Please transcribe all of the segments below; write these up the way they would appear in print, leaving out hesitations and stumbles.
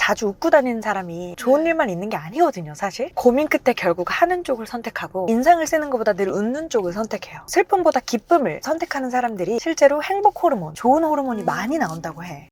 자주 웃고 다니는 사람이 좋은 일만 있는 게 아니거든요, 사실. 고민 끝에 결국 하는 쪽을 선택하고 인상을 쓰는 것보다 늘 웃는 쪽을 선택해요. 슬픔보다 기쁨을 선택하는 사람들이 실제로 행복 호르몬, 좋은 호르몬이 많이 나온다고 해.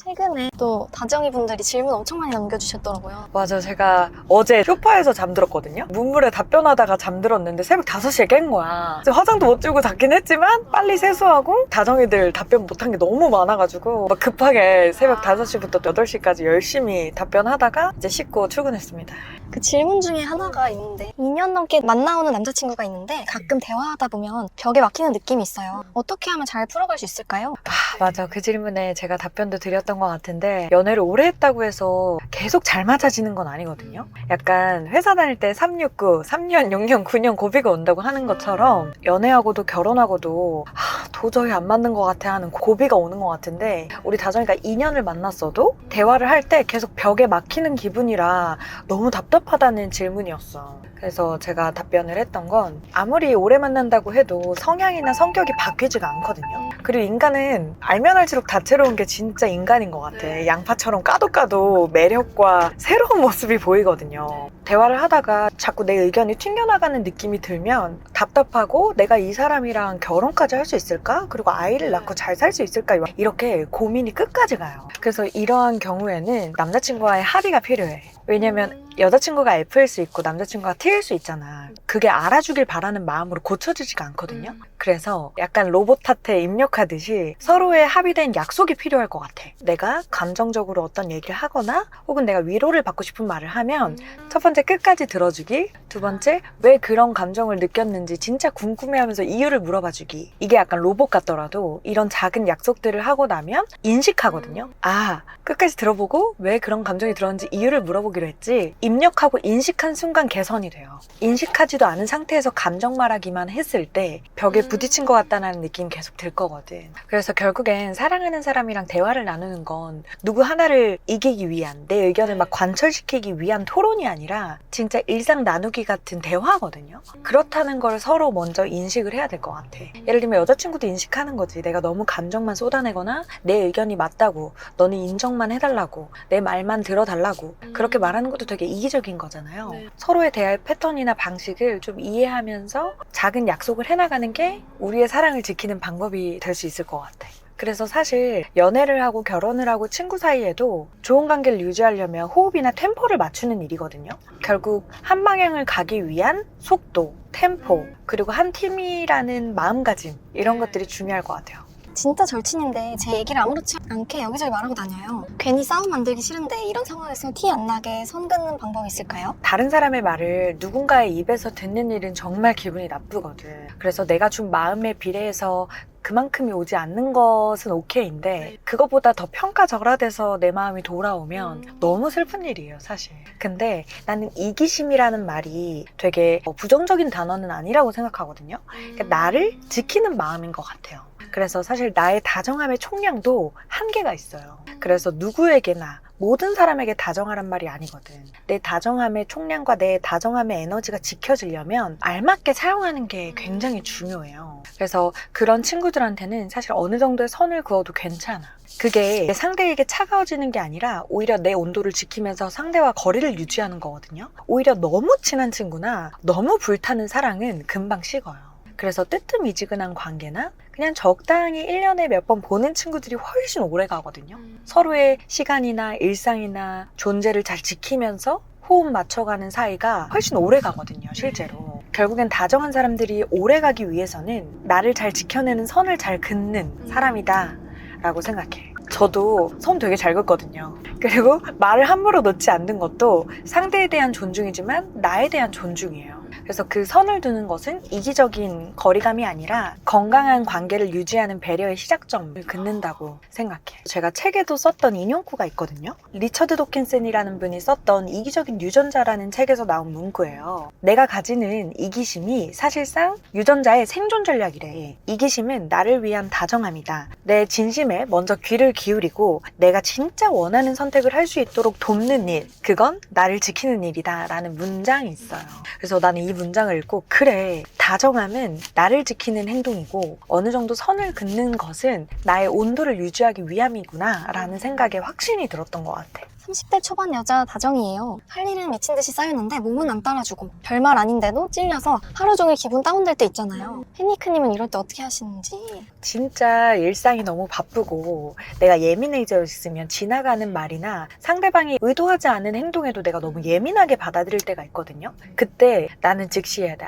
최근에 또 다정이 분들이 질문 엄청 많이 남겨주셨더라고요. 맞아, 제가 어제 소파에서 잠들었거든요. 문물에 답변하다가 잠들었는데 새벽 5시에 깬 거야. 화장도 못 지우고 잤긴 했지만 빨리 세수하고 다정이들 답변 못한 게 너무 많아가지고 막 급하게 새벽 5시부터 8시까지 열심히 답변하다가 이제 씻고 출근했습니다. 그 질문 중에 하나가 있는데 2년 넘게 만나오는 남자친구가 있는데 가끔 대화하다 보면 벽에 막히는 느낌이 있어요. 어떻게 하면 잘 풀어갈 수 있을까요? 맞아, 그 질문에 제가 답변도 드렸던 것 같은데 연애를 오래 했다고 해서 계속 잘 맞아지는 건 아니거든요. 약간 회사 다닐 때 369, 3년, 6년, 9년 고비가 온다고 하는 것처럼 연애하고도 결혼하고도 도저히 안 맞는 것 같아 하는 고비가 오는 것 같은데 우리 다정이가 2년을 만났어도 대화를 할 때 계속 벽에 막히는 기분이라 너무 답답하다는 질문이었어. 그래서 제가 답변을 했던 건 아무리 오래 만난다고 해도 성향이나 성격이 바뀌지가 않거든요. 그리고 인간은 알면 알수록 다채로운 게 진짜 인간인 것 같아. 양파처럼 까도 매력과 새로운 모습이 보이거든요. 대화를 하다가 자꾸 내 의견이 튕겨나가는 느낌이 들면 답답하고 내가 이 사람이랑 결혼까지 할 수 있을까? 그리고 아이를 낳고 잘 살 수 있을까? 이렇게 고민이 끝까지 가요. 그래서 이러한 경우에는 남자친구와의 합의가 필요해. 왜냐면 여자친구가 F일 수 있고 남자친구가 T일 수 있잖아. 그게 알아주길 바라는 마음으로 고쳐지지가 않거든요. 그래서 약간 로봇 탓에 입력하듯이 서로의 합의된 약속이 필요할 것 같아. 내가 감정적으로 어떤 얘기를 하거나 혹은 내가 위로를 받고 싶은 말을 하면 첫 번째 끝까지 들어주기, 두 번째 왜 그런 감정을 느꼈는지 진짜 궁금해하면서 이유를 물어봐주기. 이게 약간 로봇 같더라도 이런 작은 약속들을 하고 나면 인식하거든요. 아, 끝까지 들어보고 왜 그런 감정이 들었는지 이유를 물어보기로 했지. 입력하고 인식한 순간 개선이 돼요. 인식하지도 않은 상태에서 감정 말하기만 했을 때 벽에 부딪힌 것 같다는 느낌이 계속 들 거거든. 그래서 결국엔 사랑하는 사람이랑 대화를 나누는 건 누구 하나를 이기기 위한, 내 의견을 막 관철시키기 위한 토론이 아니라 진짜 일상 나누기 같은 대화거든요. 그렇다는 걸 서로 먼저 인식을 해야 될 것 같아. 예를 들면 여자친구도 인식하는 거지. 내가 너무 감정만 쏟아내거나 내 의견이 맞다고, 너는 인정만 해달라고, 내 말만 들어달라고 그렇게 말하는 것도 되게 이기적인 거잖아요. 서로의 대화의 패턴이나 방식을 좀 이해하면서 작은 약속을 해나가는 게 우리의 사랑을 지키는 방법이 될 수 있을 것 같아. 그래서 사실 연애를 하고 결혼을 하고 친구 사이에도 좋은 관계를 유지하려면 호흡이나 템포를 맞추는 일이거든요. 결국 한 방향을 가기 위한 속도, 템포, 그리고 한 팀이라는 마음가짐, 이런 것들이 중요할 것 같아요. 진짜 절친인데 제 얘기를 아무렇지 않게 여기저기 말하고 다녀요. 괜히 싸움 만들기 싫은데 이런 상황에서 티 안 나게 선 긋는 방법이 있을까요? 다른 사람의 말을 누군가의 입에서 듣는 일은 정말 기분이 나쁘거든. 그래서 내가 준 마음에 비례해서 그만큼이 오지 않는 것은 오케이인데 그거보다 더 평가절하돼서 내 마음이 돌아오면 너무 슬픈 일이에요, 사실. 근데 나는 이기심이라는 말이 되게 부정적인 단어는 아니라고 생각하거든요. 그러니까 나를 지키는 마음인 것 같아요. 그래서 사실 나의 다정함의 총량도 한계가 있어요. 그래서 누구에게나 모든 사람에게 다정하란 말이 아니거든. 내 다정함의 총량과 내 다정함의 에너지가 지켜지려면 알맞게 사용하는 게 굉장히 중요해요. 그래서 그런 친구들한테는 사실 어느 정도의 선을 그어도 괜찮아. 그게 상대에게 차가워지는 게 아니라 오히려 내 온도를 지키면서 상대와 거리를 유지하는 거거든요. 오히려 너무 친한 친구나 너무 불타는 사랑은 금방 식어요. 그래서 뜨뜻미지근한 관계나 그냥 적당히 1년에 몇 번 보는 친구들이 훨씬 오래 가거든요. 서로의 시간이나 일상이나 존재를 잘 지키면서 호흡 맞춰가는 사이가 훨씬 오래 가거든요, 실제로. 결국엔 다정한 사람들이 오래 가기 위해서는 나를 잘 지켜내는 선을 잘 긋는 사람이다 라고 생각해. 저도 선 되게 잘 긋거든요. 그리고 말을 함부로 놓지 않는 것도 상대에 대한 존중이지만 나에 대한 존중이에요. 그래서 그 선을 두는 것은 이기적인 거리감이 아니라 건강한 관계를 유지하는 배려의 시작점을 긋는다고 생각해. 제가 책에도 썼던 인용구가 있거든요. 리처드 도킨슨이라는 분이 썼던 이기적인 유전자라는 책에서 나온 문구예요. 내가 가지는 이기심이 사실상 유전자의 생존 전략이래. 이기심은 나를 위한 다정함이다. 내 진심에 먼저 귀를 기울이고 내가 진짜 원하는 선택을 할 수 있도록 돕는 일, 그건 나를 지키는 일이다 라는 문장이 있어요. 그래서 나는 이 문장을 읽고 그래, 다정함은 나를 지키는 행동이고 어느 정도 선을 긋는 것은 나의 온도를 유지하기 위함이구나 라는 생각에 확신이 들었던 것 같아. 30대 초반 여자 다정이에요. 할 일은 미친 듯이 쌓였는데 몸은 안 따라주고 별말 아닌데도 찔려서 하루 종일 기분 다운될 때 있잖아요. 혜니크님은 이럴 때 어떻게 하시는지. 진짜 일상이 너무 바쁘고 내가 예민해져 있으면 지나가는 말이나 상대방이 의도하지 않은 행동에도 내가 너무 예민하게 받아들일 때가 있거든요. 그때 나는 즉시 해야 돼.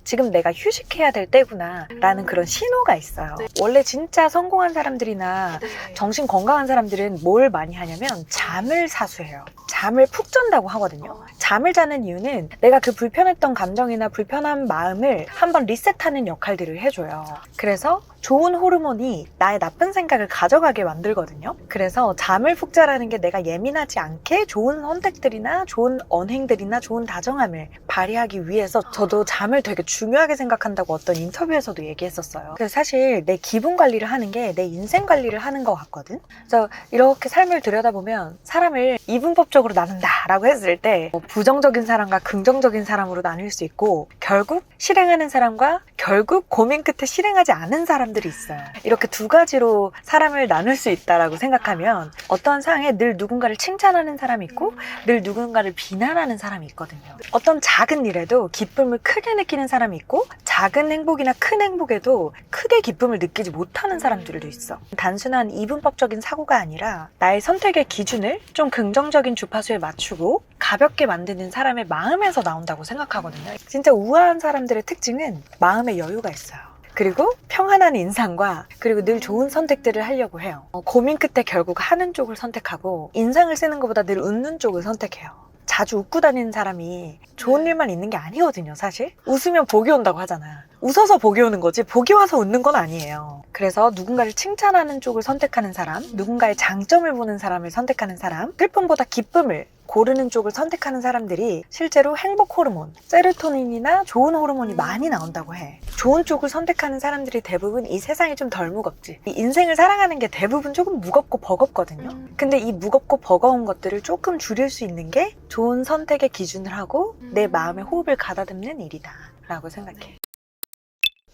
지금 내가 휴식해야 될 때구나 라는 그런 신호가 있어요. 원래 진짜 성공한 사람들이나 정신 건강한 사람들은 뭘 많이 하냐면 잠을 사수해요. 잠을 푹 잔다고 하거든요. 잠을 자는 이유는 내가 그 불편했던 감정이나 불편한 마음을 한번 리셋하는 역할들을 해줘요. 그래서 좋은 호르몬이 나의 나쁜 생각을 가져가게 만들거든요. 그래서 잠을 푹 자라는 게 내가 예민하지 않게 좋은 선택들이나 좋은 언행들이나 좋은 다정함을 발휘하기 위해서 저도 잠을 되게 중요하게 생각한다고 어떤 인터뷰에서도 얘기했었어요. 그래서 사실 내 기분 관리를 하는 게 내 인생 관리를 하는 것 같거든. 그래서 이렇게 삶을 들여다보면 사람을 이분법적으로 나눈다라고 했을 때 부정적인 사람과 긍정적인 사람으로 나눌 수 있고 결국 실행하는 사람과 결국 고민 끝에 실행하지 않은 사람들이 있어요. 이렇게 두 가지로 사람을 나눌 수 있다라고 생각하면 어떠한 상황에 늘 누군가를 칭찬하는 사람이 있고 늘 누군가를 비난하는 사람이 있거든요. 어떤 작은 일에도 기쁨을 크게 느끼는 사람이 있고 작은 행복이나 큰 행복에도 크게 기쁨을 느끼지 못하는 사람들도 있어. 단순한 이분법적인 사고가 아니라 나의 선택의 기준을 좀 긍정적인 주파수에 맞추고 가볍게 만드는 사람의 마음에서 나온다고 생각하거든요. 진짜 우아한 사람들의 특징은 마음의 여유가 있어요. 그리고 평안한 인상과 그리고 늘 좋은 선택들을 하려고 해요. 고민 끝에 결국 하는 쪽을 선택하고 인상을 쓰는 것보다 늘 웃는 쪽을 선택해요. 자주 웃고 다니는 사람이 좋은 일만 있는 게 아니거든요, 사실. 웃으면 복이 온다고 하잖아. 웃어서 복이 오는 거지 복이 와서 웃는 건 아니에요. 그래서 누군가를 칭찬하는 쪽을 선택하는 사람, 누군가의 장점을 보는 사람을 선택하는 사람, 슬픔보다 기쁨을 고르는 쪽을 선택하는 사람들이 실제로 행복 호르몬, 세로토닌이나 좋은 호르몬이 많이 나온다고 해. 좋은 쪽을 선택하는 사람들이 대부분 이 세상이 좀 덜 무겁지. 이 인생을 살아가는 게 대부분 조금 무겁고 버겁거든요. 근데 이 무겁고 버거운 것들을 조금 줄일 수 있는 게 좋은 선택의 기준을 하고 내 마음의 호흡을 가다듬는 일이다 라고 생각해.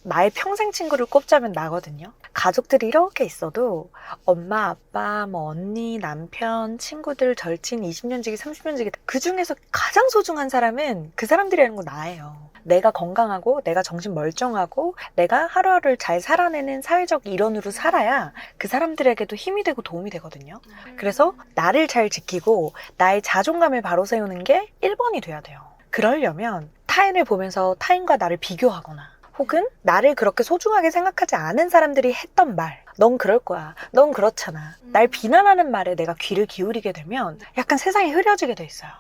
나의 평생 친구를 꼽자면 나거든요. 가족들이 이렇게 있어도 엄마, 아빠, 언니, 남편, 친구들, 절친, 20년 지기, 30년 지기 그 중에서 가장 소중한 사람은 그 사람들이라는 거 나예요. 내가 건강하고 내가 정신 멀쩡하고 내가 하루하루를 잘 살아내는 사회적 일원으로 살아야 그 사람들에게도 힘이 되고 도움이 되거든요. 그래서 나를 잘 지키고 나의 자존감을 바로 세우는 게 1번이 돼야 돼요. 그러려면 타인을 보면서 타인과 나를 비교하거나 혹은 나를 그렇게 소중하게 생각하지 않은 사람들이 했던 말, 넌 그럴 거야, 넌 그렇잖아, 날 비난하는 말에 내가 귀를 기울이게 되면 약간 세상이 흐려지게 돼 있어요.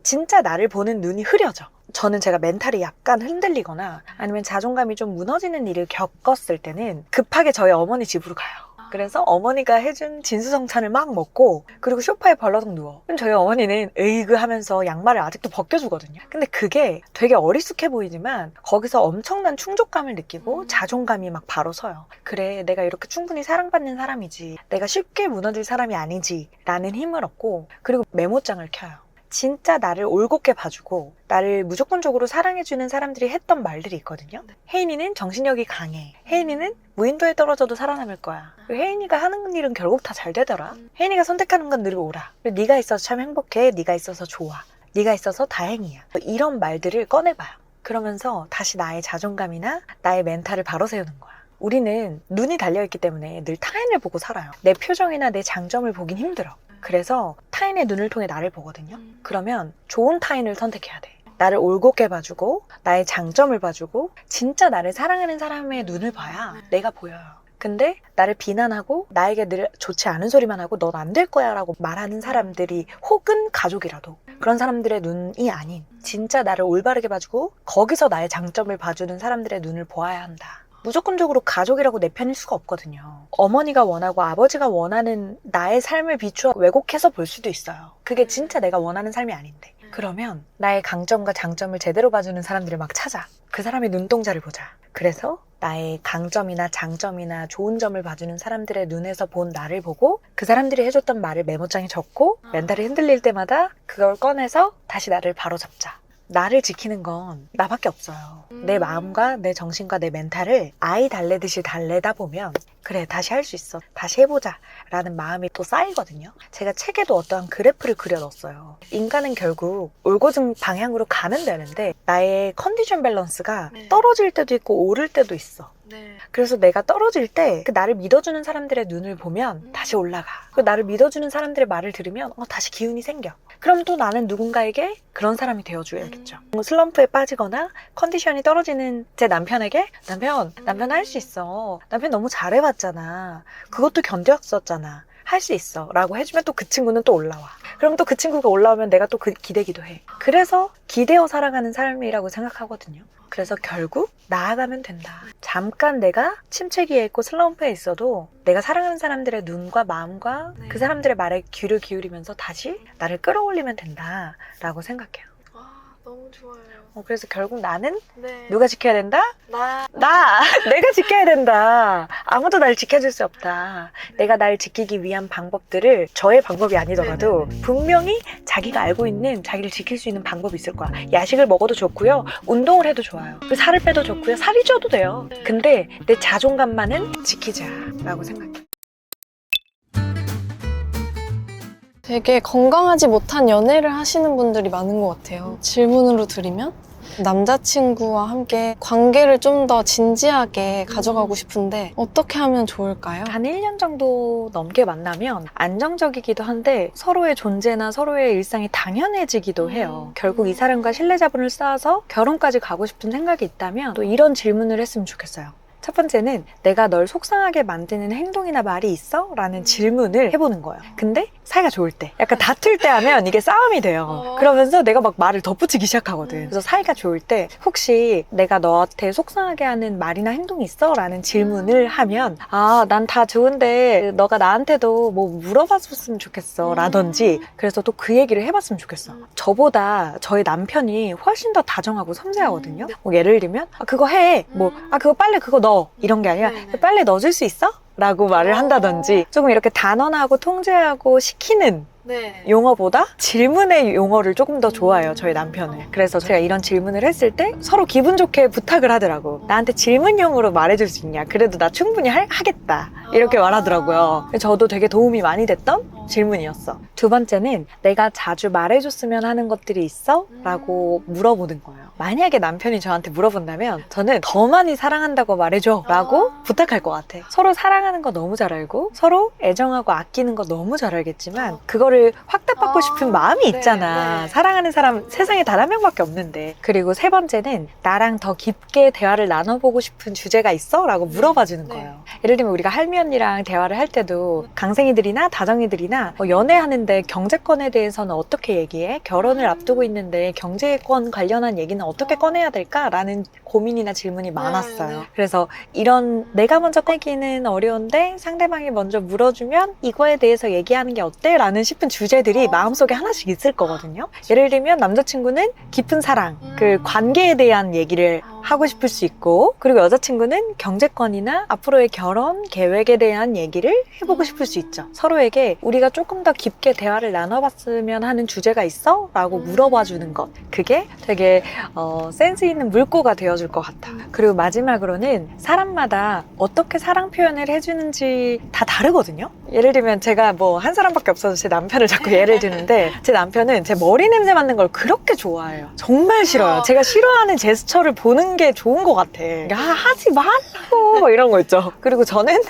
진짜 나를 보는 눈이 흐려져. 저는 제가 멘탈이 약간 흔들리거나 아니면 자존감이 좀 무너지는 일을 겪었을 때는 급하게 저희 어머니 집으로 가요. 그래서 어머니가 해준 진수성찬을 막 먹고 그리고 소파에 벌러덩 누워. 그럼 저희 어머니는 으이그 하면서 양말을 아직도 벗겨주거든요. 근데 그게 되게 어리숙해 보이지만 거기서 엄청난 충족감을 느끼고 자존감이 막 바로 서요. 그래, 내가 이렇게 충분히 사랑받는 사람이지, 내가 쉽게 무너질 사람이 아니지 라는 힘을 얻고 그리고 메모장을 켜요. 진짜 나를 올곧게 봐주고 나를 무조건적으로 사랑해주는 사람들이 했던 말들이 있거든요. 혜인이는 정신력이 강해. 혜인이는 무인도에 떨어져도 살아남을 거야. 혜인이가 하는 일은 결국 다 잘 되더라. 혜인이가 선택하는 건 늘 오라. 네가 있어서 참 행복해. 네가 있어서 좋아. 네가 있어서 다행이야. 이런 말들을 꺼내봐요. 그러면서 다시 나의 자존감이나 나의 멘탈을 바로 세우는 거야. 우리는 눈이 달려있기 때문에 늘 타인을 보고 살아요. 내 표정이나 내 장점을 보긴 힘들어. 그래서 타인의 눈을 통해 나를 보거든요. 그러면 좋은 타인을 선택해야 돼. 나를 올곧게 봐주고 나의 장점을 봐주고 진짜 나를 사랑하는 사람의 눈을 봐야 내가 보여요. 근데 나를 비난하고 나에게 늘 좋지 않은 소리만 하고 넌 안 될 거야 라고 말하는 사람들이 혹은 가족이라도 그런 사람들의 눈이 아닌 진짜 나를 올바르게 봐주고 거기서 나의 장점을 봐주는 사람들의 눈을 보아야 한다. 무조건적으로 가족이라고 내 편일 수가 없거든요. 어머니가 원하고 아버지가 원하는 나의 삶을 비추어 왜곡해서 볼 수도 있어요. 그게 진짜 내가 원하는 삶이 아닌데. 그러면 나의 강점과 장점을 제대로 봐주는 사람들을 막 찾아. 그 사람의 눈동자를 보자. 그래서 나의 강점이나 장점이나 좋은 점을 봐주는 사람들의 눈에서 본 나를 보고 그 사람들이 해줬던 말을 메모장에 적고 멘탈이 흔들릴 때마다 그걸 꺼내서 다시 나를 바로잡자. 나를 지키는 건 나밖에 없어요. 내 마음과 내 정신과 내 멘탈을 아이 달래듯이 달래다 보면 그래 다시 할 수 있어, 다시 해보자 라는 마음이 또 쌓이거든요. 제가 책에도 어떠한 그래프를 그려 넣었어요. 인간은 결국 올곧은 방향으로 가면 되는데 나의 컨디션 밸런스가 네. 떨어질 때도 있고 오를 때도 있어. 네. 그래서 내가 떨어질 때 그 나를 믿어주는 사람들의 눈을 보면 다시 올라가. 그 나를 믿어주는 사람들의 말을 들으면 다시 기운이 생겨. 그럼 또 나는 누군가에게 그런 사람이 되어줘야겠죠. 슬럼프에 빠지거나 컨디션이 떨어지는 제 남편에게 남편 할 수 있어. 남편 너무 잘해봤잖아. 그것도 견뎠었잖아. 할 수 있어 라고 해주면 또 그 친구는 또 올라와. 그럼 또 그 친구가 올라오면 내가 또 기대기도 해. 그래서 기대어 살아가는 삶이라고 생각하거든요. 그래서 결국 나아가면 된다. 잠깐 내가 침체기에 있고 슬럼프에 있어도 내가 사랑하는 사람들의 눈과 마음과 그 사람들의 말에 귀를 기울이면서 다시 나를 끌어올리면 된다라고 생각해요. 너무 좋아요. 그래서 결국 나는 네. 누가 지켜야 된다? 나. 내가 지켜야 된다. 아무도 날 지켜줄 수 없다. 내가 날 지키기 위한 방법들을 저의 방법이 아니더라도 분명히 자기가 알고 있는 자기를 지킬 수 있는 방법이 있을 거야. 야식을 먹어도 좋고요. 운동을 해도 좋아요. 그리고 살을 빼도 좋고요. 살이 쪄도 돼요. 근데 내 자존감만은 지키자라고 생각해요. 되게 건강하지 못한 연애를 하시는 분들이 많은 것 같아요. 질문으로 드리면 남자친구와 함께 관계를 좀 더 진지하게 가져가고 싶은데 어떻게 하면 좋을까요? 한 1년 정도 넘게 만나면 안정적이기도 한데 서로의 존재나 서로의 일상이 당연해지기도 해요. 결국 이 사람과 신뢰 자본을 쌓아서 결혼까지 가고 싶은 생각이 있다면 또 이런 질문을 했으면 좋겠어요. 첫 번째는 내가 널 속상하게 만드는 행동이나 말이 있어? 라는 질문을 해보는 거예요. 근데 사이가 좋을 때, 약간 다툴 때 하면 이게 싸움이 돼요. 그러면서 내가 막 말을 덧붙이기 시작하거든. 그래서 사이가 좋을 때 혹시 내가 너한테 속상하게 하는 말이나 행동이 있어? 라는 질문을 하면 난 다 좋은데 너가 나한테도 뭐 물어봤으면 좋겠어 라든지 그래서 또 그 얘기를 해봤으면 좋겠어. 저보다 저희 남편이 훨씬 더 다정하고 섬세하거든요. 뭐 예를 들면 그거 해. 그거 빨래 그거 넣어. 이런 게 아니라 빨래 넣어줄 수 있어? 라고 말을 한다든지 조금 이렇게 단언하고 통제하고 시키는 용어보다 질문의 용어를 조금 더 좋아해요, 저희 남편은. 그래서 제가 이런 질문을 했을 때 서로 기분 좋게 부탁을 하더라고. 나한테 질문형으로 말해줄 수 있냐? 그래도 나 충분히 하겠다. 이렇게 말하더라고요. 저도 되게 도움이 많이 됐던 질문이었어. 두 번째는 내가 자주 말해줬으면 하는 것들이 있어? 라고 물어보는 거예요. 만약에 남편이 저한테 물어본다면 저는 더 많이 사랑한다고 말해줘 라고 부탁할 것 같아. 서로 사랑하는 거 너무 잘 알고 서로 애정하고 아끼는 거 너무 잘 알겠지만 그거를 확답받고 싶은 마음이 있잖아. 사랑하는 사람 세상에 단 한 명밖에 없는데. 그리고 세 번째는 나랑 더 깊게 대화를 나눠보고 싶은 주제가 있어? 라고 물어봐 주는 거예요. 예를 들면 우리가 할미 언니랑 대화를 할 때도 강생이들이나 다정이들이나 연애하는데 경제권에 대해서는 어떻게 얘기해? 결혼을 앞두고 있는데 경제권 관련한 얘기는 어떻게 꺼내야 될까? 라는 고민이나 질문이 많았어요. 그래서 이런 내가 먼저 꺼내기는 어려운데 상대방이 먼저 물어주면 이거에 대해서 얘기하는 게 어때? 라는 싶은 주제들이 마음속에 하나씩 있을 거거든요. 예를 들면 남자친구는 깊은 사랑, 그 관계에 대한 얘기를 하고 싶을 수 있고, 그리고 여자친구는 경제권이나 앞으로의 결혼 계획에 대한 얘기를 해보고 싶을 수 있죠. 서로에게 우리가 조금 더 깊게 대화를 나눠봤으면 하는 주제가 있어? 라고 물어봐 주는 것. 그게 되게 센스 있는 물꼬가 되어줄 것 같아. 그리고 마지막으로는 사람마다 어떻게 사랑 표현을 해주는지 다 다르거든요. 예를 들면 제가 한 사람밖에 없어서 제 남편을 자꾸 예를 드는데 제 남편은 제 머리 냄새 맡는 걸 그렇게 좋아해요. 정말 싫어요. 제가 싫어하는 제스처를 보는 게 좋은 것 같아. 하지 말라고 이런 거 있죠. 그리고 저는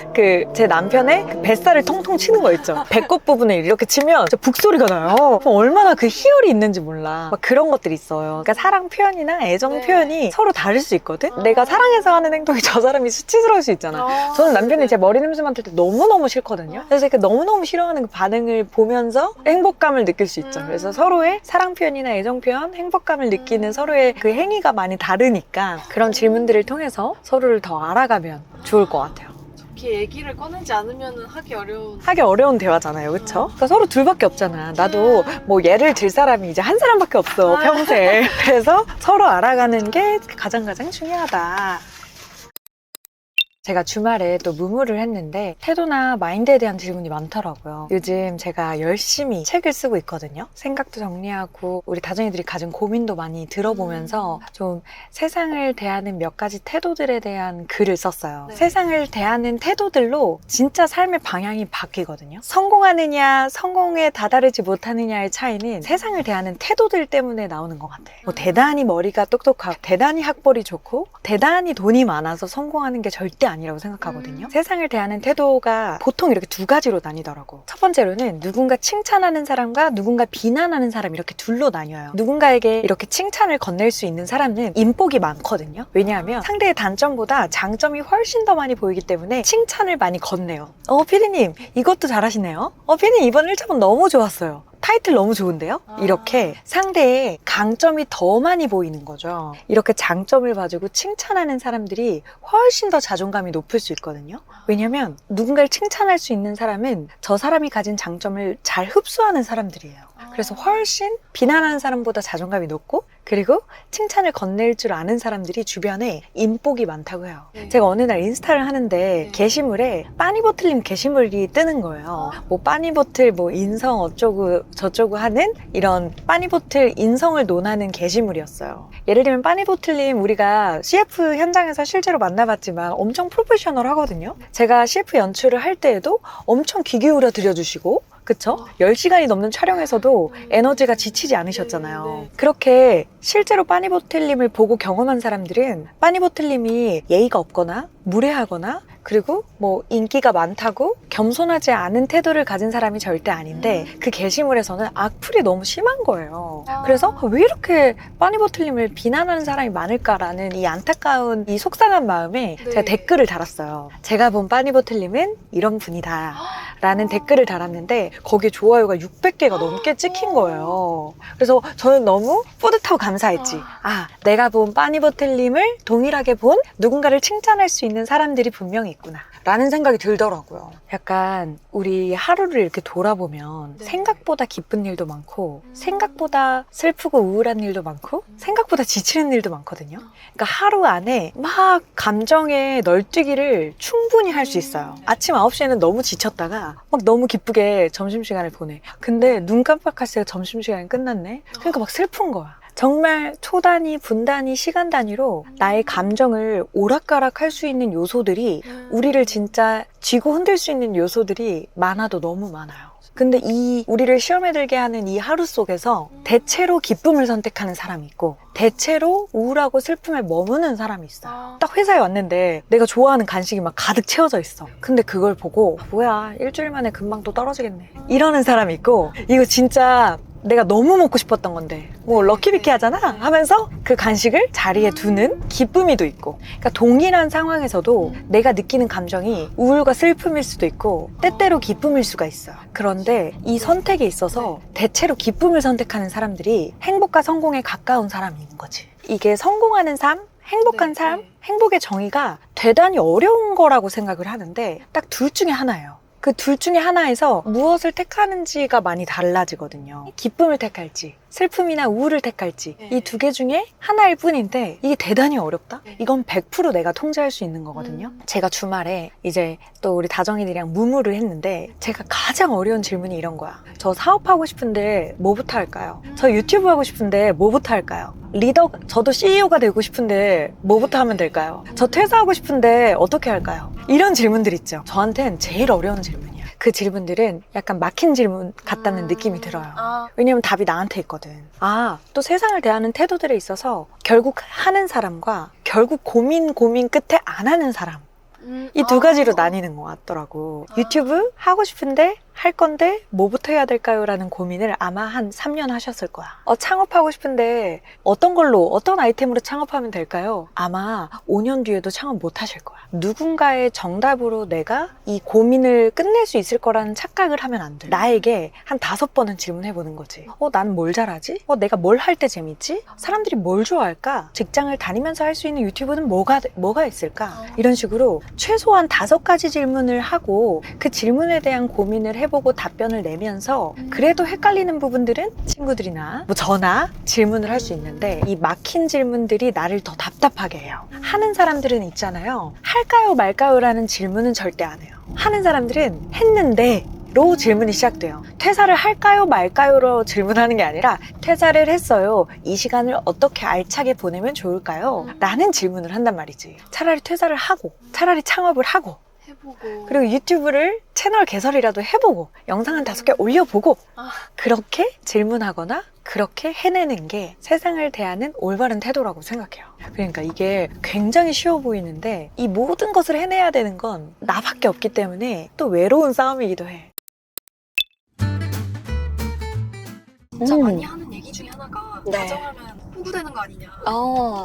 제 남편의 그 뱃살을 통통 치는 거 있죠. 배꼽 부분을 이렇게 치면 진짜 북소리가 나요. 얼마나 그 희열이 있는지 몰라. 막 그런 것들이 있어요. 그러니까 사랑 표현이나 애정 표현이 서로 다를 수 있거든. 내가 사랑해서 하는 행동이 저 사람이 수치스러울 수 있잖아. 저는 남편이 제 머리 냄새 맡을 때 너무너무 싫거든요. 그래서 이렇게 너무너무 싫어하는 그 반응을 보면서 행복감을 느낄 수 있죠. 그래서 서로의 사랑 표현이나 애정 표현, 행복감을 느끼는 서로의 그 행위가 많이 다르니까 그런 질문들을 통해서 서로를 더 알아가면 좋을 것 같아요. 이렇게 얘기를 꺼내지 않으면 하기 어려운 대화잖아요, 그렇죠? 그러니까 서로 둘밖에 없잖아. 나도 예를 들 사람이 이제 한 사람밖에 없어, 평생. 그래서 서로 알아가는 게 가장 중요하다. 제가 주말에 또 무무를 했는데 태도나 마인드에 대한 질문이 많더라고요. 요즘 제가 열심히 책을 쓰고 있거든요. 생각도 정리하고 우리 다정이들이 가진 고민도 많이 들어보면서 좀 세상을 대하는 몇 가지 태도들에 대한 글을 썼어요. 네. 세상을 대하는 태도들로 진짜 삶의 방향이 바뀌거든요. 성공하느냐, 성공에 다다르지 못하느냐의 차이는 세상을 대하는 태도들 때문에 나오는 것 같아요. 뭐 대단히 머리가 똑똑하고 대단히 학벌이 좋고 대단히 돈이 많아서 성공하는 게 절대 아니라고 생각하거든요. 세상을 대하는 태도가 보통 이렇게 두 가지로 나뉘더라고. 첫 번째로는 누군가 칭찬하는 사람과 누군가 비난하는 사람 이렇게 둘로 나뉘어요. 누군가에게 이렇게 칭찬을 건넬 수 있는 사람은 인복이 많거든요. 왜냐하면 상대의 단점보다 장점이 훨씬 더 많이 보이기 때문에 칭찬을 많이 건네요. 피디님 이것도 잘하시네요. 피디님 이번 1차본 너무 좋았어요. 타이틀 너무 좋은데요? 이렇게 상대의 강점이 더 많이 보이는 거죠. 이렇게 장점을 봐주고 칭찬하는 사람들이 훨씬 더 자존감이 높을 수 있거든요. 왜냐면 누군가를 칭찬할 수 있는 사람은 저 사람이 가진 장점을 잘 흡수하는 사람들이에요. 그래서 훨씬 비난하는 사람보다 자존감이 높고 그리고 칭찬을 건넬 줄 아는 사람들이 주변에 인복이 많다고 해요. 제가 어느 날 인스타를 하는데 게시물에 빠니보틀님 게시물이 뜨는 거예요. 뭐 빠니보틀 뭐 인성 어쩌고 저쩌고 하는 이런 빠니보틀 인성을 논하는 게시물이었어요. 예를 들면 빠니보틀님 우리가 CF 현장에서 실제로 만나봤지만 엄청 프로페셔널 하거든요. 제가 CF 연출을 할 때에도 엄청 귀 기울여 들여주시고 그쵸? 10시간이 넘는 촬영에서도 에너지가 지치지 않으셨잖아요. 그렇게 실제로 빠니보틀님을 보고 경험한 사람들은 빠니보틀님이 예의가 없거나 무례하거나 그리고 뭐 인기가 많다고 겸손하지 않은 태도를 가진 사람이 절대 아닌데 그 게시물에서는 악플이 너무 심한 거예요. 그래서 왜 이렇게 빠니보틀님을 비난하는 사람이 많을까라는 이 안타까운 이 속상한 마음에 제가 댓글을 달았어요. 제가 본 빠니보틀님은 이런 분이다 라는 댓글을 달았는데 거기에 좋아요가 600개가 넘게 찍힌 거예요. 그래서 저는 너무 뿌듯하고 감사했지. 내가 본 빠니보틀님을 동일하게 본 누군가를 칭찬할 수 있는 사람들이 분명히 있구나 라는 생각이 들더라고요. 약간 우리 하루를 이렇게 돌아보면 생각보다 기쁜 일도 많고 생각보다 슬프고 우울한 일도 많고 생각보다 지치는 일도 많거든요. 그러니까 하루 안에 막 감정의 널뛰기를 충분히 할 수 있어요. 아침 9시에는 너무 지쳤다가 막 너무 기쁘게 점심시간을 보내. 근데 눈 깜빡할 새 점심시간이 끝났네? 그러니까 막 슬픈 거야. 정말 초단위, 분단위, 시간 단위로 나의 감정을 오락가락 할 수 있는 요소들이 우리를 진짜 쥐고 흔들 수 있는 요소들이 많아도 너무 많아요. 근데 이 우리를 시험에 들게 하는 이 하루 속에서 대체로 기쁨을 선택하는 사람이 있고 대체로 우울하고 슬픔에 머무는 사람이 있어요. 딱 회사에 왔는데 내가 좋아하는 간식이 막 가득 채워져 있어. 근데 그걸 보고 뭐야 일주일 만에 금방 또 떨어지겠네 이러는 사람이 있고 이거 진짜 내가 너무 먹고 싶었던 건데 뭐 럭키비키 하잖아 하면서 그 간식을 자리에 두는 기쁨이도 있고 그러니까 동일한 상황에서도 내가 느끼는 감정이 우울과 슬픔일 수도 있고 때때로 기쁨일 수가 있어요. 그런데 이 선택에 있어서 대체로 기쁨을 선택하는 사람들이 행복과 성공에 가까운 사람인 거지. 이게 성공하는 삶, 행복한 삶, 행복의 정의가 대단히 어려운 거라고 생각을 하는데 딱 둘 중에 하나예요. 그 둘 중에 하나에서 무엇을 택하는지가 많이 달라지거든요. 기쁨을 택할지 슬픔이나 우울을 택할지 이 두 개 중에 하나일 뿐인데 이게 대단히 어렵다? 이건 100% 내가 통제할 수 있는 거거든요. 제가 주말에 이제 또 우리 다정이들이랑 무무를 했는데 제가 가장 어려운 질문이 이런 거야. 저 사업하고 싶은데 뭐부터 할까요? 저 유튜브 하고 싶은데 뭐부터 할까요? 저도 CEO가 되고 싶은데 뭐부터 하면 될까요? 저 퇴사하고 싶은데 어떻게 할까요? 이런 질문들 있죠. 저한테는 제일 어려운 질문이야. 그 질문들은 약간 막힌 질문 같다는 느낌이 들어요. 왜냐면 답이 나한테 있거든. 또 세상을 대하는 태도들에 있어서 결국 하는 사람과 결국 고민 끝에 안 하는 사람 이 두 가지로 나뉘는 것 같더라고. 유튜브 하고 싶은데 할 건데 뭐부터 해야 될까요? 라는 고민을 아마 한 3년 하셨을 거야. 창업하고 싶은데 어떤 아이템으로 창업하면 될까요? 아마 5년 뒤에도 창업 못 하실 거야. 누군가의 정답으로 내가 이 고민을 끝낼 수 있을 거라는 착각을 하면 안 돼. 나에게 한 5번은 질문해보는 거지. 난 뭘 잘하지? 내가 뭘 할 때 재밌지? 사람들이 뭘 좋아할까? 직장을 다니면서 할 수 있는 유튜브는 뭐가 있을까? 이런 식으로 최소한 5가지 질문을 하고 그 질문에 대한 고민을 해보고 답변을 내면서 그래도 헷갈리는 부분들은 친구들이나 뭐 저나 질문을 할 수 있는데 이 막힌 질문들이 나를 더 답답하게 해요. 하는 사람들은 있잖아요. 할까요 말까요 라는 질문은 절대 안 해요. 하는 사람들은 했는데 로 질문이 시작돼요. 퇴사를 할까요 말까요로 질문하는 게 아니라 퇴사를 했어요. 이 시간을 어떻게 알차게 보내면 좋을까요? 라는 질문을 한단 말이지. 차라리 퇴사를 하고 차라리 창업을 하고 해보고. 그리고 유튜브를 채널 개설이라도 해보고 영상 한 5개 올려보고 그렇게 질문하거나 그렇게 해내는 게 세상을 대하는 올바른 태도라고 생각해요. 그러니까 이게 굉장히 쉬워 보이는데 이 모든 것을 해내야 되는 건 나밖에 없기 때문에 또 외로운 싸움이기도 해. 진짜 많이 하는 얘기 중에 하나가 네. 다정하면 호구되는 거 아니냐.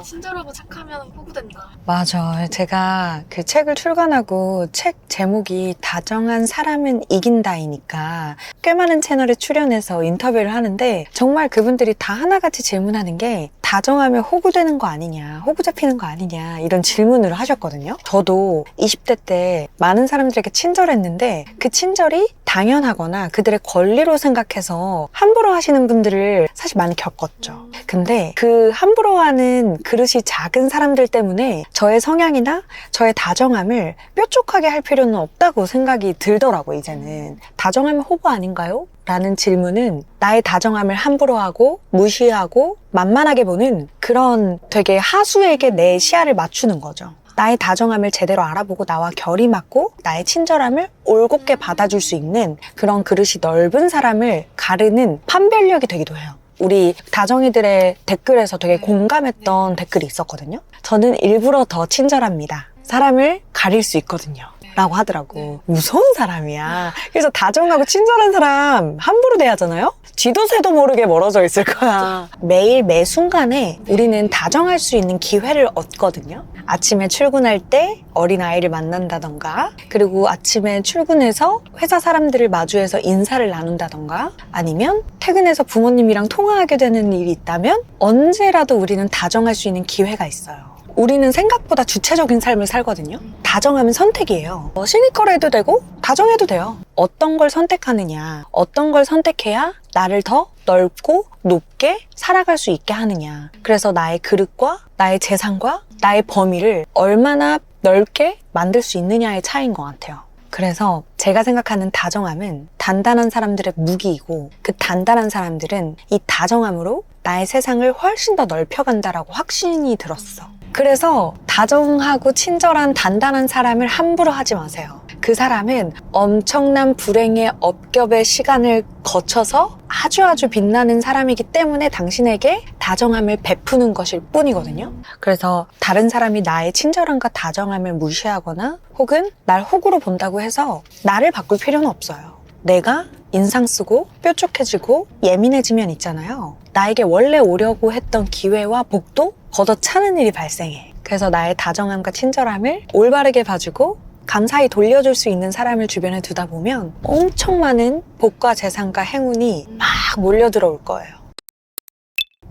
친절하고 착하면 호구된다. 맞아. 제가 그 책을 출간하고 책 제목이 다정한 사람은 이긴다이니까 꽤 많은 채널에 출연해서 인터뷰를 하는데 정말 그분들이 다 하나같이 질문하는 게 다정하면 호구되는 거 아니냐, 호구 잡히는 거 아니냐 이런 질문을 하셨거든요. 저도 20대 때 많은 사람들에게 친절했는데 그 친절이 당연하거나 그들의 권리로 생각해서 함부로 하시는 분들을 사실 많이 겪었죠. 근데 그 함부로 하는 그릇이 작은 사람들 때문에 저의 성향이나 저의 다정함을 뾰족하게 할 필요는 없다고 생각이 들더라고, 이제는. 다정하면 호구 아닌가요? 라는 질문은 나의 다정함을 함부로 하고 무시하고 만만하게 보는 그런 되게 하수에게 내 시야를 맞추는 거죠. 나의 다정함을 제대로 알아보고 나와 결이 맞고 나의 친절함을 올곧게 받아줄 수 있는 그런 그릇이 넓은 사람을 가르는 판별력이 되기도 해요. 우리 다정이들의 댓글에서 되게 공감했던 댓글이 있었거든요. 저는 일부러 더 친절합니다. 사람을 가릴 수 있거든요. 라고 하더라고. 무서운 사람이야. 그래서 다정하고 친절한 사람 함부로 대하잖아요? 쥐도 새도 모르게 멀어져 있을 거야. 매일 매 순간에 우리는 다정할 수 있는 기회를 얻거든요. 아침에 출근할 때 어린아이를 만난다던가, 그리고 아침에 출근해서 회사 사람들을 마주해서 인사를 나눈다던가, 아니면 퇴근해서 부모님이랑 통화하게 되는 일이 있다면 언제라도 우리는 다정할 수 있는 기회가 있어요. 우리는 생각보다 주체적인 삶을 살거든요. 다정하면 선택이에요. 시니컬 해도 되고 다정해도 돼요. 어떤 걸 선택하느냐, 어떤 걸 선택해야 나를 더 넓고 높게 살아갈 수 있게 하느냐. 그래서 나의 그릇과 나의 재산과 나의 범위를 얼마나 넓게 만들 수 있느냐의 차이인 것 같아요. 그래서 제가 생각하는 다정함은 단단한 사람들의 무기이고, 그 단단한 사람들은 이 다정함으로 나의 세상을 훨씬 더 넓혀간다라고 확신이 들었어. 그래서 다정하고 친절한 단단한 사람을 함부로 하지 마세요. 그 사람은 엄청난 불행의 업겹의 시간을 거쳐서 아주 빛나는 사람이기 때문에 당신에게 다정함을 베푸는 것일 뿐이거든요. 그래서 다른 사람이 나의 친절함과 다정함을 무시하거나 혹은 날 호구로 본다고 해서 나를 바꿀 필요는 없어요. 내가 인상 쓰고 뾰족해지고 예민해지면 있잖아요. 나에게 원래 오려고 했던 기회와 복도 걷어차는 일이 발생해. 그래서 나의 다정함과 친절함을 올바르게 봐주고 감사히 돌려줄 수 있는 사람을 주변에 두다 보면 엄청 많은 복과 재산과 행운이 막 몰려들어올 거예요.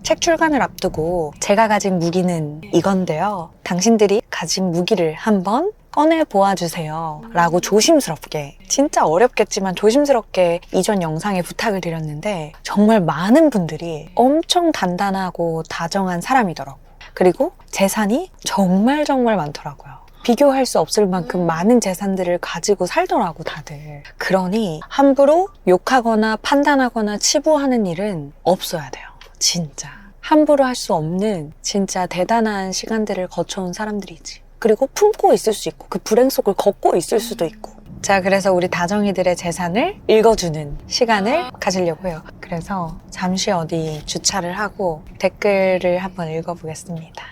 책 출간을 앞두고 제가 가진 무기는 이건데요. 당신들이 가진 무기를 한번 꺼내 보아주세요 라고 조심스럽게, 진짜 어렵겠지만 조심스럽게 이전 영상에 부탁을 드렸는데 정말 많은 분들이 엄청 단단하고 다정한 사람이더라고요. 그리고 재산이 정말 많더라고요. 비교할 수 없을 만큼 많은 재산들을 가지고 살더라고 다들. 그러니 함부로 욕하거나 판단하거나 치부하는 일은 없어야 돼요. 진짜 함부로 할 수 없는 진짜 대단한 시간들을 거쳐온 사람들이지. 그리고 품고 있을 수 있고 그 불행 속을 걷고 있을 수도 있고. 자, 그래서 우리 다정이들의 재산을 읽어주는 시간을 가지려고 해요. 그래서 잠시 어디 주차를 하고 댓글을 한번 읽어보겠습니다.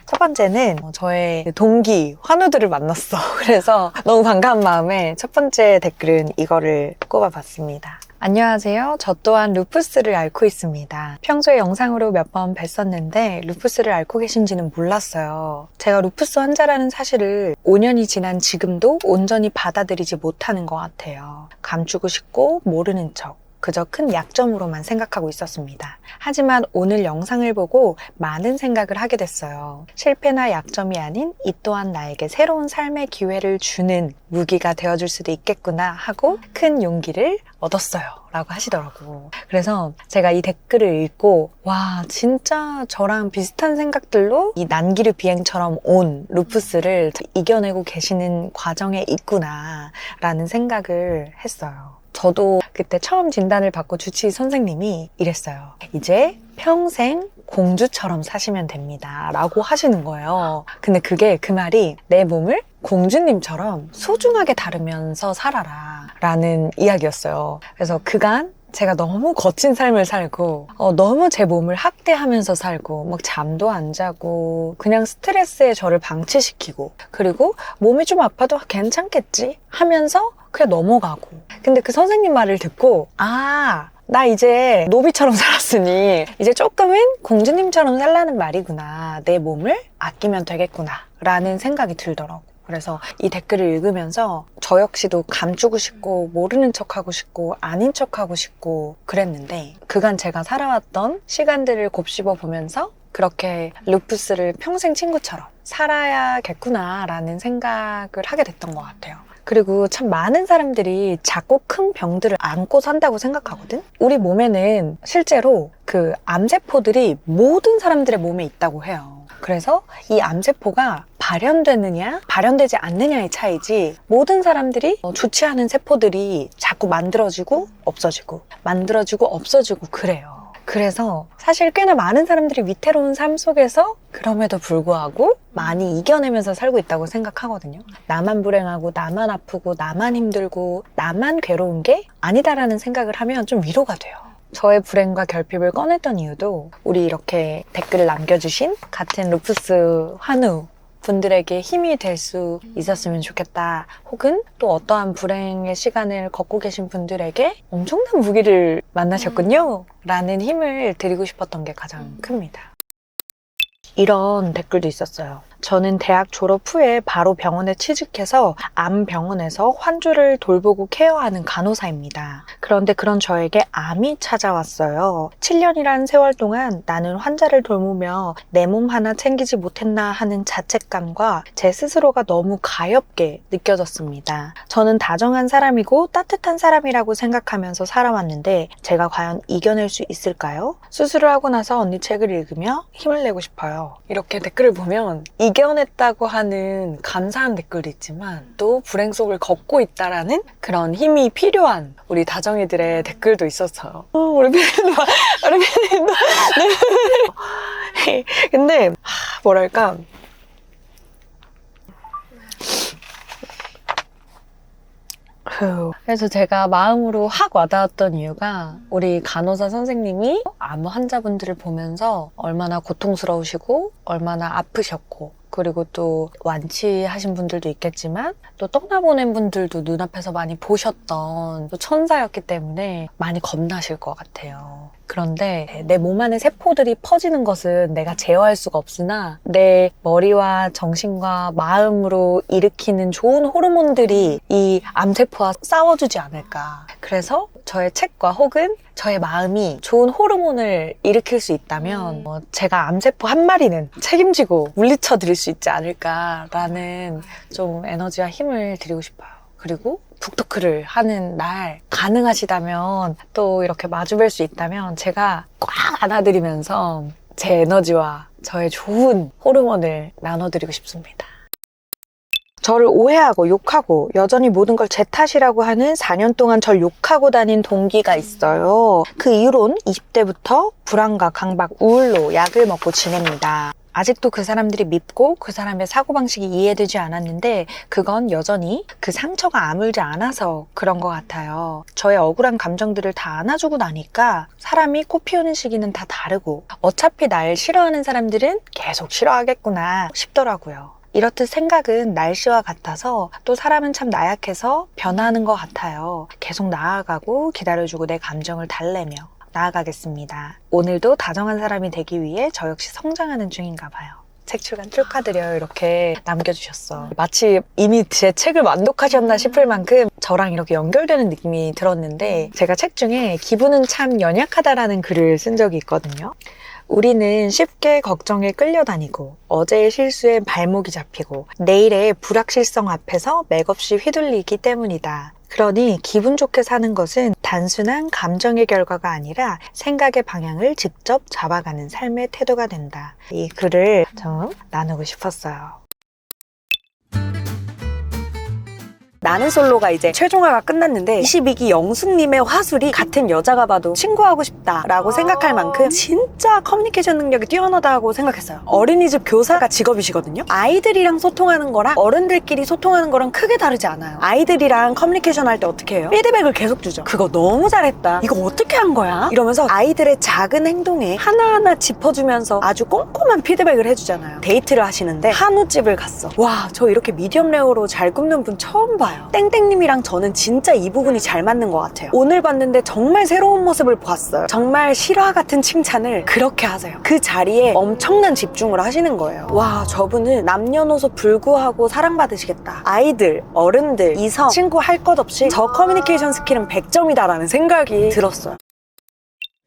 첫 번째는 저의 동기 환우들을 만났어. 그래서 너무 반가운 마음에 첫 번째 댓글은 이거를 꼽아봤습니다. 안녕하세요. 저 또한 루푸스를 앓고 있습니다. 평소에 영상으로 몇 번 뵀었는데 루푸스를 앓고 계신지는 몰랐어요. 제가 루푸스 환자라는 사실을 5년이 지난 지금도 온전히 받아들이지 못하는 것 같아요. 감추고 싶고 모르는 척. 그저 큰 약점으로만 생각하고 있었습니다. 하지만 오늘 영상을 보고 많은 생각을 하게 됐어요. 실패나 약점이 아닌 이 또한 나에게 새로운 삶의 기회를 주는 무기가 되어줄 수도 있겠구나 하고 큰 용기를 얻었어요 라고 하시더라고. 그래서 제가 이 댓글을 읽고 와 진짜 저랑 비슷한 생각들로 이 난기류 비행처럼 온 루푸스를 이겨내고 계시는 과정에 있구나 라는 생각을 했어요. 저도 그때 처음 진단을 받고 주치의 선생님이 이랬어요. 이제 평생 공주처럼 사시면 됩니다 라고 하시는 거예요. 근데 그 말이 내 몸을 공주님처럼 소중하게 다루면서 살아라 라는 이야기였어요. 그래서 그간 제가 너무 거친 삶을 살고 너무 제 몸을 학대하면서 살고 막 잠도 안 자고 그냥 스트레스에 저를 방치시키고 그리고 몸이 좀 아파도 괜찮겠지 하면서 그냥 넘어가고 근데 그 선생님 말을 듣고 나 이제 노비처럼 살았으니 이제 조금은 공주님처럼 살라는 말이구나. 내 몸을 아끼면 되겠구나 라는 생각이 들더라고. 그래서 이 댓글을 읽으면서 저 역시도 감추고 싶고 모르는 척하고 싶고 아닌 척하고 싶고 그랬는데 그간 제가 살아왔던 시간들을 곱씹어 보면서 그렇게 루푸스를 평생 친구처럼 살아야겠구나 라는 생각을 하게 됐던 것 같아요. 그리고 참 많은 사람들이 작고 큰 병들을 안고 산다고 생각하거든? 우리 몸에는 실제로 그 암세포들이 모든 사람들의 몸에 있다고 해요. 그래서 이 암세포가 발현되느냐, 발현되지 않느냐의 차이지 모든 사람들이 좋지 않은 세포들이 자꾸 만들어지고 없어지고 그래요. 그래서 사실 꽤나 많은 사람들이 위태로운 삶 속에서 그럼에도 불구하고 많이 이겨내면서 살고 있다고 생각하거든요. 나만 불행하고 나만 아프고 나만 힘들고 나만 괴로운 게 아니다라는 생각을 하면 좀 위로가 돼요. 저의 불행과 결핍을 꺼냈던 이유도 우리 이렇게 댓글을 남겨주신 같은 루푸스 환우 분들에게 힘이 될 수 있었으면 좋겠다. 혹은 또 어떠한 불행의 시간을 겪고 계신 분들에게 엄청난 무기를 만나셨군요. 라는 힘을 드리고 싶었던 게 가장 큽니다. 이런 댓글도 있었어요. 저는 대학 졸업 후에 바로 병원에 취직해서 암병원에서 환자를 돌보고 케어하는 간호사입니다. 그런데 그런 저에게 암이 찾아왔어요. 7년이라는 세월 동안 나는 환자를 돌보며 내 몸 하나 챙기지 못했나 하는 자책감과 제 스스로가 너무 가엽게 느껴졌습니다. 저는 다정한 사람이고 따뜻한 사람이라고 생각하면서 살아왔는데 제가 과연 이겨낼 수 있을까요? 수술을 하고 나서 언니 책을 읽으며 힘을 내고 싶어요. 이렇게 댓글을 보면 이겨냈다고 하는 감사한 댓글도 있지만 또 불행 속을 걷고 있다라는 그런 힘이 필요한 우리 다정이들의 댓글도 있었어요. 우리 피디님도 근데 뭐랄까 그래서 제가 마음으로 확 와닿았던 이유가 우리 간호사 선생님이 암 환자분들을 보면서 얼마나 고통스러우시고 얼마나 아프셨고 그리고 또 완치하신 분들도 있겠지만 또 떠나보낸 분들도 눈앞에서 많이 보셨던 또 천사였기 때문에 많이 겁나실 것 같아요. 그런데 내 몸 안에 세포들이 퍼지는 것은 내가 제어할 수가 없으나 내 머리와 정신과 마음으로 일으키는 좋은 호르몬들이 이 암세포와 싸워주지 않을까. 그래서 저의 책과 혹은 저의 마음이 좋은 호르몬을 일으킬 수 있다면 제가 암세포 한 마리는 책임지고 물리쳐 드릴 수 있지 않을까라는 좀 에너지와 힘을 드리고 싶어요. 그리고 북토크를 하는 날 가능하시다면 또 이렇게 마주뵐 수 있다면 제가 꽉 안아드리면서 제 에너지와 저의 좋은 호르몬을 나눠드리고 싶습니다. 저를 오해하고 욕하고 여전히 모든 걸 제 탓이라고 하는 4년 동안 절 욕하고 다닌 동기가 있어요. 그 이후론 20대부터 불안과 강박, 우울로 약을 먹고 지냅니다. 아직도 그 사람들이 밉고 그 사람의 사고방식이 이해되지 않았는데 그건 여전히 그 상처가 아물지 않아서 그런 것 같아요. 저의 억울한 감정들을 다 안아주고 나니까 사람이 꽃 피우는 시기는 다 다르고 어차피 날 싫어하는 사람들은 계속 싫어하겠구나 싶더라고요. 이렇듯 생각은 날씨와 같아서 또 사람은 참 나약해서 변하는 것 같아요. 계속 나아가고 기다려주고 내 감정을 달래며 나아가겠습니다. 오늘도 다정한 사람이 되기 위해 저 역시 성장하는 중인가 봐요. 책 출간 축하드려요 이렇게 남겨주셨어. 마치 이미 제 책을 완독하셨나 싶을 만큼 저랑 이렇게 연결되는 느낌이 들었는데 제가 책 중에 기분은 참 연약하다라는 글을 쓴 적이 있거든요. 우리는 쉽게 걱정에 끌려다니고 어제의 실수에 발목이 잡히고 내일의 불확실성 앞에서 맥없이 휘둘리기 때문이다. 그러니 기분 좋게 사는 것은 단순한 감정의 결과가 아니라 생각의 방향을 직접 잡아가는 삶의 태도가 된다. 이 글을 좀 나누고 싶었어요. 나는 솔로가 이제 최종화가 끝났는데 22기 영숙님의 화술이 같은 여자가 봐도 친구하고 싶다라고 생각할 만큼 진짜 커뮤니케이션 능력이 뛰어나다고 생각했어요. 어린이집 교사가 직업이시거든요. 아이들이랑 소통하는 거랑 어른들끼리 소통하는 거랑 크게 다르지 않아요. 아이들이랑 커뮤니케이션 할 때 어떻게 해요? 피드백을 계속 주죠. 그거 너무 잘했다. 이거 어떻게 한 거야? 이러면서 아이들의 작은 행동에 하나하나 짚어주면서 아주 꼼꼼한 피드백을 해주잖아요. 데이트를 하시는데 한우집을 갔어. 와, 저 이렇게 미디엄 레어로 잘 굽는 분 처음 봐요. 땡땡님이랑 저는 진짜 이 부분이 잘 맞는 것 같아요. 오늘 봤는데 정말 새로운 모습을 보았어요. 정말 실화 같은 칭찬을 그렇게 하세요. 그 자리에 엄청난 집중을 하시는 거예요. 와, 저분은 남녀노소 불구하고 사랑받으시겠다. 아이들, 어른들, 이성, 친구 할 것 없이 저 커뮤니케이션 스킬은 100점이다라는 생각이 들었어요.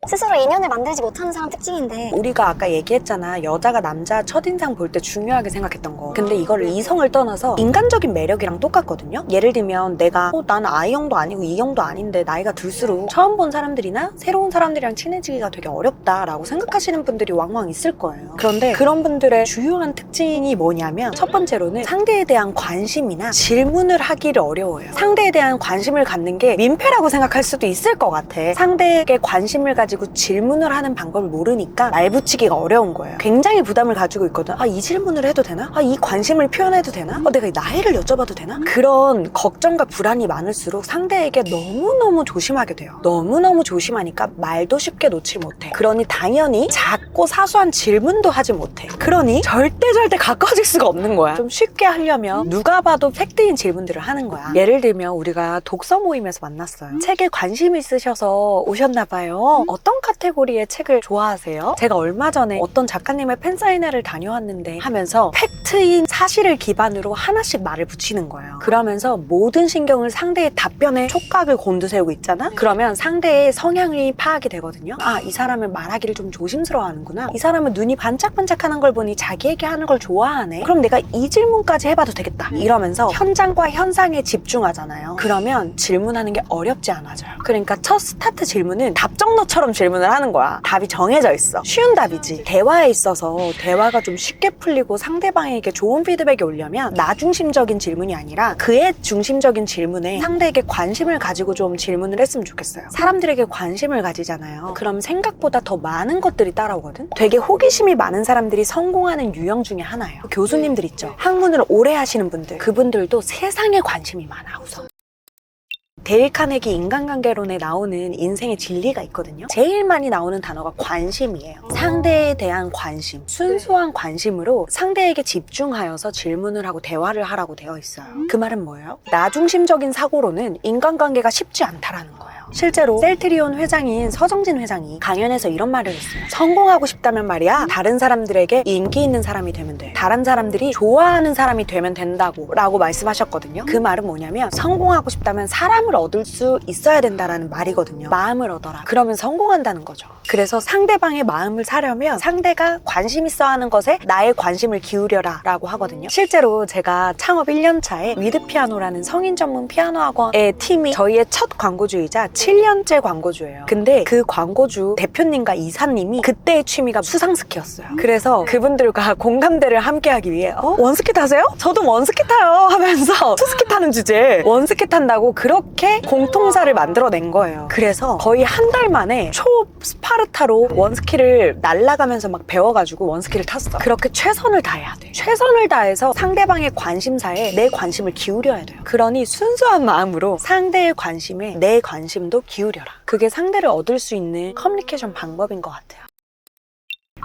스스로 인연을 만들지 못하는 사람 특징인데 우리가 아까 얘기했잖아. 여자가 남자 첫인상 볼 때 중요하게 생각했던 거. 근데 이거를 이성을 떠나서 인간적인 매력이랑 똑같거든요. 예를 들면 내가 난 I형도 아니고 E형도 아닌데 나이가 들수록 처음 본 사람들이나 새로운 사람들이랑 친해지기가 되게 어렵다라고 생각하시는 분들이 왕왕 있을 거예요. 그런데 그런 분들의 주요한 특징이 뭐냐면 첫 번째로는 상대에 대한 관심이나 질문을 하기를 어려워요. 상대에 대한 관심을 갖는 게 민폐라고 생각할 수도 있을 것 같아. 상대에게 관심을 가지고 질문을 하는 방법을 모르니까 말 붙이기가 어려운 거예요. 굉장히 부담을 가지고 있거든. 이 질문을 해도 되나? 이 관심을 표현해도 되나? 내가 이 나이를 여쭤봐도 되나? 그런 걱정과 불안이 많을수록 상대에게 너무너무 조심하게 돼요. 너무너무 조심하니까 말도 쉽게 놓질 못해. 그러니 당연히 작고 사소한 질문도 하지 못해. 그러니 절대 가까워질 수가 없는 거야. 좀 쉽게 하려면 누가 봐도 팩트인 질문들을 하는 거야. 예를 들면 우리가 독서 모임에서 만났어요. 책에 관심 있으셔서 오셨나 봐요. 어떤 카테고리의 책을 좋아하세요? 제가 얼마 전에 어떤 작가님의 팬사인회를 다녀왔는데 하면서 팩트인 사실을 기반으로 하나씩 말을 붙이는 거예요. 그러면서 모든 신경을 상대의 답변에 촉각을 곤두세우고 있잖아? 그러면 상대의 성향이 파악이 되거든요. 이 사람은 말하기를 좀 조심스러워하는구나. 이 사람은 눈이 반짝반짝하는 걸 보니 자기 얘기하는 걸 좋아하네. 그럼 내가 이 질문까지 해봐도 되겠다. 이러면서 현장과 현상에 집중하잖아요. 그러면 질문하는 게 어렵지 않아져요. 그러니까 첫 스타트 질문은 답정너처럼 질문을 하는 거야. 답이 정해져 있어. 쉬운 답이지. 대화에 있어서 대화가 좀 쉽게 풀리고 상대방에게 좋은 피드백이 오려면 나 중심적인 질문이 아니라 그의 중심적인 질문에 상대에게 관심을 가지고 좀 질문을 했으면 좋겠어요. 사람들에게 관심을 가지잖아요. 그럼 생각보다 더 많은 것들이 따라오거든. 되게 호기심이 많은 사람들이 성공하는 유형 중에 하나예요. 교수님들 있죠. 학문을 오래 하시는 분들. 그분들도 세상에 관심이 많아 우선. 데일 카네기 인간관계론에 나오는 인생의 진리가 있거든요. 제일 많이 나오는 단어가 관심이에요. 상대에 대한 관심, 순수한 관심으로 상대에게 집중하여서 질문을 하고 대화를 하라고 되어 있어요. 그 말은 뭐예요? 나 중심적인 사고로는 인간관계가 쉽지 않다라는 거예요. 실제로 셀트리온 회장인 서정진 회장이 강연에서 이런 말을 했어요. 성공하고 싶다면 말이야, 다른 사람들에게 인기 있는 사람이 되면 돼. 다른 사람들이 좋아하는 사람이 되면 된다고 라고 말씀하셨거든요. 그 말은 뭐냐면 성공하고 싶다면 사람을 얻을 수 있어야 된다라는 말이거든요. 마음을 얻어라. 그러면 성공한다는 거죠. 그래서 상대방의 마음을 사려면 상대가 관심 있어 하는 것에 나의 관심을 기울여라 라고 하거든요. 실제로 제가 창업 1년 차에 위드피아노라는 성인 전문 피아노 학원의 팀이 저희의 첫 광고주이자 7년째 광고주예요. 근데 그 광고주 대표님과 이사님이 그때의 취미가 수상스키였어요. 그래서 그분들과 공감대를 함께 하기 위해 원스키 타세요? 저도 원스키 타요 하면서 투스키 타는 주제에 원스키 탄다고 그렇게 공통사를 만들어낸 거예요. 그래서 거의 한 달 만에 초 스파르타로 원스키를 날아가면서 막 배워가지고 원스키를 탔어. 그렇게 최선을 다해야 돼. 최선을 다해서 상대방의 관심사에 내 관심을 기울여야 돼요. 그러니 순수한 마음으로 상대의 관심에 내 관심도 기울여라. 그게 상대를 얻을 수 있는 커뮤니케이션 방법인 것 같아요.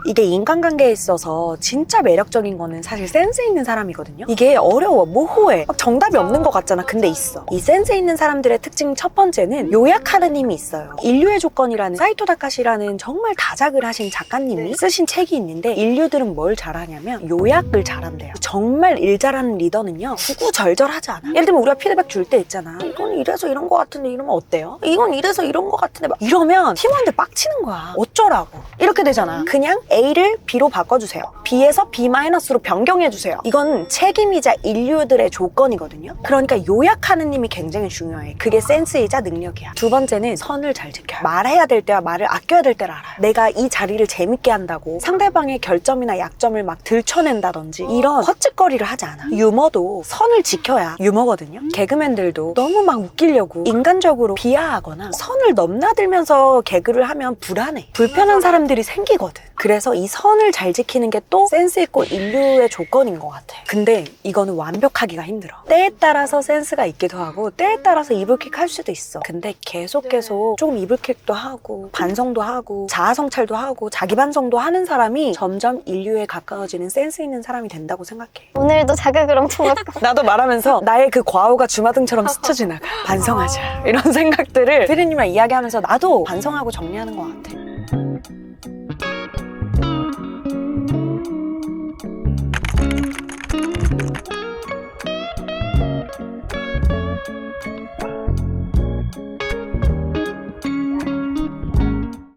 이게 인간관계에 있어서 진짜 매력적인 거는 사실 센스 있는 사람이거든요. 이게 어려워, 모호해, 막 정답이 없는 것 같잖아. 근데 있어. 이 센스 있는 사람들의 특징 첫 번째는 요약하는 힘이 있어요. 인류의 조건이라는 사이토 다카시라는 정말 다작을 하신 작가님이 쓰신 책이 있는데, 인류들은 뭘 잘하냐면 요약을 잘한대요. 정말 일 잘하는 리더는요, 구구절절하지 않아. 예를 들면 우리가 피드백 줄 때 있잖아. 이건 이래서 이런 거 같은데 이러면 어때요? 이건 이래서 이런 거 같은데 막 이러면 팀원들 빡치는 거야. 어쩌라고. 이렇게 되잖아. 그냥 A를 B로 바꿔주세요. B에서 B-로 변경해주세요. 이건 책임이자 인류들의 조건이거든요. 그러니까 요약하는 힘이 굉장히 중요해. 그게 센스이자 능력이야. 두 번째는 선을 잘 지켜요. 말해야 될 때와 말을 아껴야 될 때를 알아요. 내가 이 자리를 재밌게 한다고 상대방의 결점이나 약점을 막 들춰낸다든지 이런 헛짓거리를 하지 않아. 유머도 선을 지켜야 유머거든요. 개그맨들도 너무 막 웃기려고 인간적으로 비하하거나 선을 넘나들면서 개그를 하면 불안해. 불편한 사람들이 생기거든. 그래서 이 선을 잘 지키는 게 또 센스 있고 인류의 조건인 것 같아. 근데 이거는 완벽하기가 힘들어. 때에 따라서 센스가 있기도 하고 때에 따라서 이불킥 할 수도 있어. 근데 계속 조금 이불킥도 하고 반성도 하고 자아성찰도 하고 자기 반성도 하는 사람이 점점 인류에 가까워지는 센스 있는 사람이 된다고 생각해. 오늘도 자극을 엄청 받고. 나도 말하면서 나의 그 과오가 주마등처럼 스쳐 지나가. 반성하자. 이런 생각들을 피디님이랑 이야기하면서 나도 반성하고 정리하는 것 같아.